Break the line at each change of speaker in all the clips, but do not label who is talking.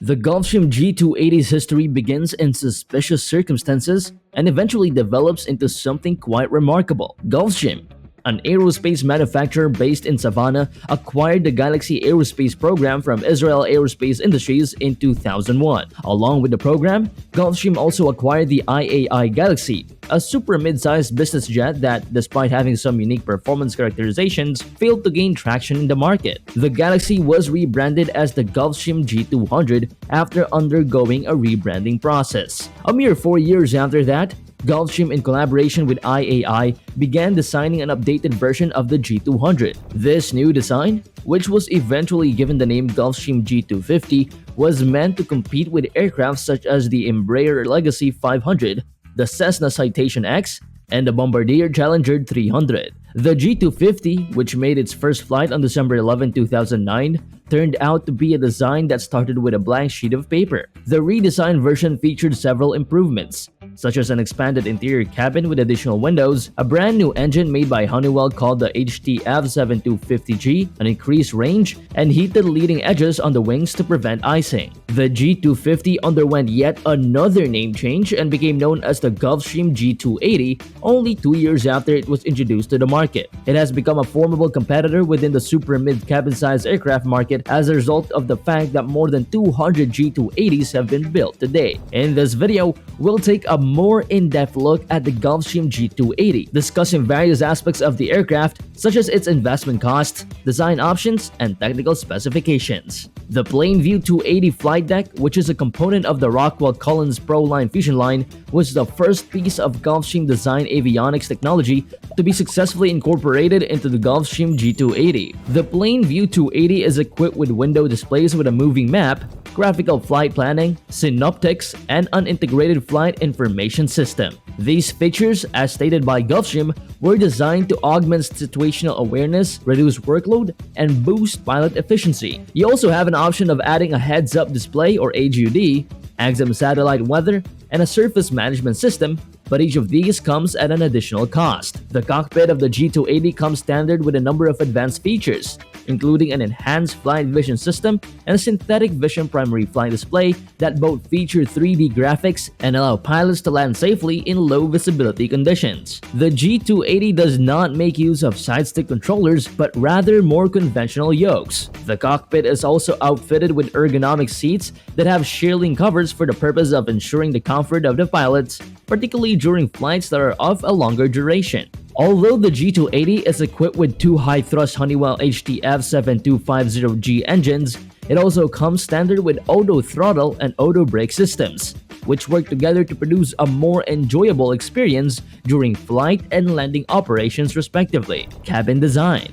The Gulfstream G280's history begins in suspicious circumstances and eventually develops into something quite remarkable. Gulfstream, an aerospace manufacturer based in Savannah, acquired the Galaxy Aerospace program from Israel Aerospace Industries in 2001. Along with the program, Gulfstream also acquired the IAI Galaxy, a super mid-sized business jet that, despite having some unique performance characterizations, failed to gain traction in the market. The Galaxy was rebranded as the Gulfstream G200 after undergoing a rebranding process. A mere 4 years after that, Gulfstream, in collaboration with IAI, began designing an updated version of the G200. This new design, which was eventually given the name Gulfstream G250, was meant to compete with aircraft such as the Embraer Legacy 500, the Cessna Citation X, and the Bombardier Challenger 300. The G250, which made its first flight on December 11, 2009, turned out to be a design that started with a blank sheet of paper. The redesigned version featured several improvements, such as an expanded interior cabin with additional windows, a brand new engine made by Honeywell called the HTF7250G, an increased range, and heated leading edges on the wings to prevent icing. The G250 underwent yet another name change and became known as the Gulfstream G280 only 2 years after it was introduced to the market. It has become a formidable competitor within the super mid-cabin size aircraft market as a result of the fact that more than 200 G280s have been built today. In this video, we'll take a more in-depth look at the Gulfstream G280, discussing various aspects of the aircraft such as its investment costs, design options, and technical specifications. The Plainview 280 flight deck, which is a component of the Rockwell Collins ProLine Fusion line, was the first piece of Gulfstream design avionics technology to be successfully incorporated into the Gulfstream G280. The Plainview 280 is equipped with window displays with a moving map, graphical flight planning, synoptics, and an integrated flight information system. These features, as stated by Gulfstream, were designed to augment situational awareness, reduce workload, and boost pilot efficiency. You also have an option of adding a heads-up display or HUD, XM satellite weather, and a surface management system, but each of these comes at an additional cost. The cockpit of the G280 comes standard with a number of advanced features, including an enhanced flight vision system and a synthetic vision primary flight display that both feature 3D graphics and allow pilots to land safely in low visibility conditions. The G280 does not make use of side-stick controllers, but rather more conventional yokes. The cockpit is also outfitted with ergonomic seats that have shearling covers for the purpose of ensuring the comfort of the pilots, particularly during flights that are of a longer duration. Although the G280 is equipped with two high-thrust Honeywell HTF7250G engines, it also comes standard with auto throttle and auto brake systems, which work together to produce a more enjoyable experience during flight and landing operations respectively. Cabin design.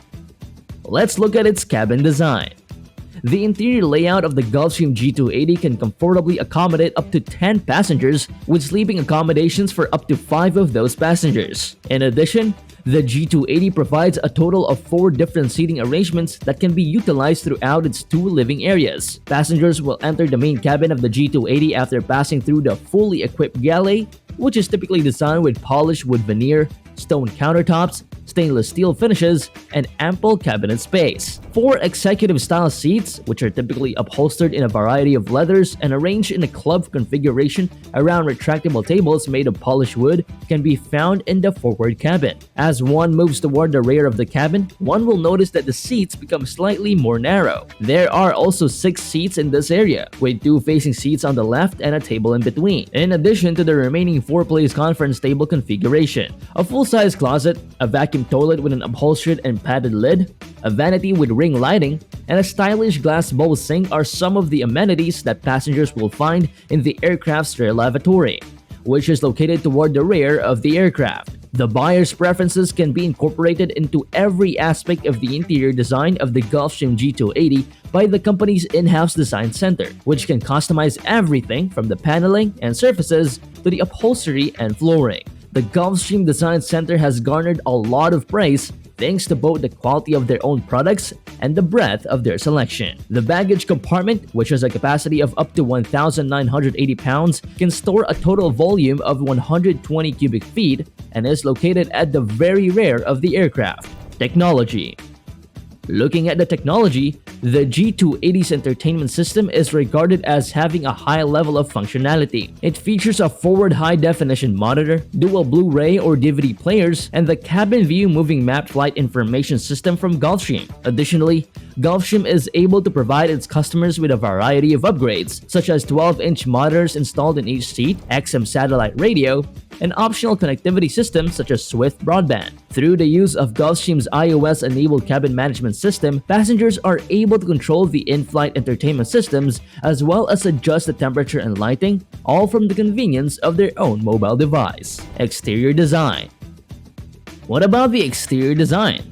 Let's look at its cabin design. The interior layout of the Gulfstream G280 can comfortably accommodate up to 10 passengers, with sleeping accommodations for up to 5 of those passengers. In addition, the G280 provides a total of 4 different seating arrangements that can be utilized throughout its 2 living areas. Passengers will enter the main cabin of the G280 after passing through the fully equipped galley, which is typically designed with polished wood veneer, stone countertops, stainless steel finishes, and ample cabinet space. 4 executive-style seats, which are typically upholstered in a variety of leathers and arranged in a club configuration around retractable tables made of polished wood, can be found in the forward cabin. As one moves toward the rear of the cabin, one will notice that the seats become slightly more narrow. There are also 6 seats in this area, with 2 facing seats on the left and a table in between, in addition to the remaining 4-place conference table configuration. A full-size closet, a vacuum toilet with an upholstered and padded lid, a vanity with ring lighting, and a stylish glass bowl sink are some of the amenities that passengers will find in the aircraft's rear lavatory, which is located toward the rear of the aircraft. The buyer's preferences can be incorporated into every aspect of the interior design of the Gulfstream G280 by the company's in-house design center, which can customize everything from the paneling and surfaces to the upholstery and flooring. The Gulfstream Design Center has garnered a lot of praise thanks to both the quality of their own products and the breadth of their selection. The baggage compartment, which has a capacity of up to 1,980 pounds, can store a total volume of 120 cubic feet and is located at the very rear of the aircraft. Technology. Looking at the technology, the G280's entertainment system is regarded as having a high level of functionality. It features a forward high-definition monitor, dual Blu-ray or DVD players, and the cabin view moving map flight information system from Gulfstream. Additionally, Gulfstream is able to provide its customers with a variety of upgrades, such as 12-inch monitors installed in each seat, XM satellite radio, and optional connectivity systems such as Swift broadband. Through the use of Gulfstream's iOS-enabled cabin management system, passengers are able to control the in-flight entertainment systems as well as adjust the temperature and lighting, all from the convenience of their own mobile device. Exterior design. What about the exterior design?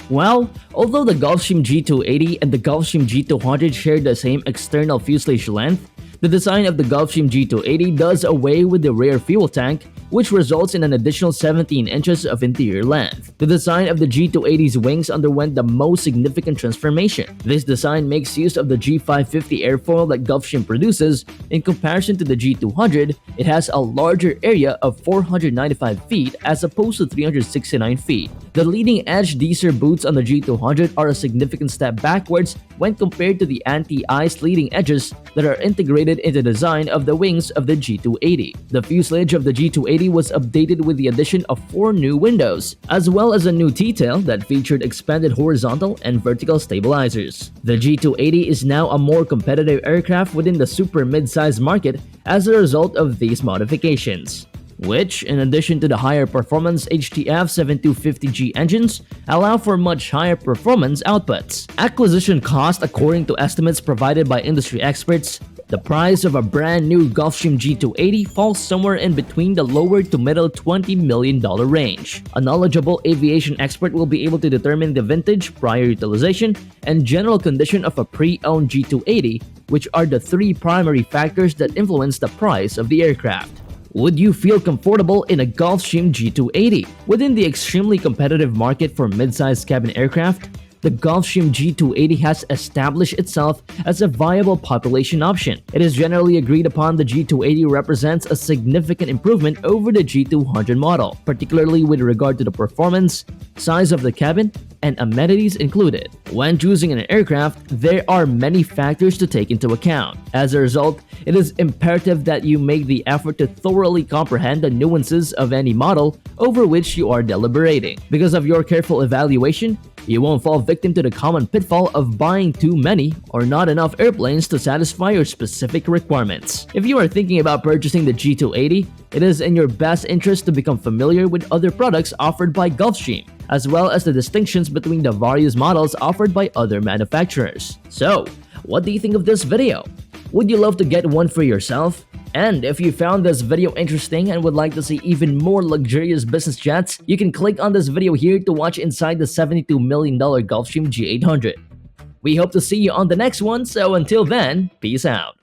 Well, although the Gulfstream G280 and the Gulfstream G200 share the same external fuselage length, the design of the Gulfstream G280 does away with the rear fuel tank, which results in an additional 17 inches of interior length. The design of the G280's wings underwent the most significant transformation. This design makes use of the G550 airfoil that Gulfstream produces. In comparison to the G200, it has a larger area of 495 feet as opposed to 369 feet. The leading-edge Deezer boots on the G200 are a significant step backwards when compared to the anti-ice leading edges that are integrated in the design of the wings of the G280. The fuselage of the G280 was updated with the addition of 4 new windows, as well as a new T-tail that featured expanded horizontal and vertical stabilizers. The G280 is now a more competitive aircraft within the super mid-size market as a result of these modifications, which, in addition to the higher performance HTF 7250G engines, allow for much higher performance outputs. Acquisition cost. According to estimates provided by industry experts, the price of a brand new Gulfstream G280 falls somewhere in between the lower to middle $20 million range. A knowledgeable aviation expert will be able to determine the vintage, prior utilization, and general condition of a pre-owned G280, which are the 3 primary factors that influence the price of the aircraft. Would you feel comfortable in a Gulfstream G280? Within the extremely competitive market for mid-sized cabin aircraft, the Gulfstream G280 has established itself as a viable population option. It is generally agreed upon the G280 represents a significant improvement over the G200 model, particularly with regard to the performance, size of the cabin, and amenities included. When choosing an aircraft, there are many factors to take into account. As a result, it is imperative that you make the effort to thoroughly comprehend the nuances of any model over which you are deliberating. Because of your careful evaluation, you won't fall victim to the common pitfall of buying too many or not enough airplanes to satisfy your specific requirements. If you are thinking about purchasing the G280, it is in your best interest to become familiar with other products offered by Gulfstream, as well as the distinctions between the various models offered by other manufacturers. So, what do you think of this video? Would you love to get one for yourself? And if you found this video interesting and would like to see even more luxurious business jets, you can click on this video here to watch inside the $72 million Gulfstream G800. We hope to see you on the next one, so until then, peace out.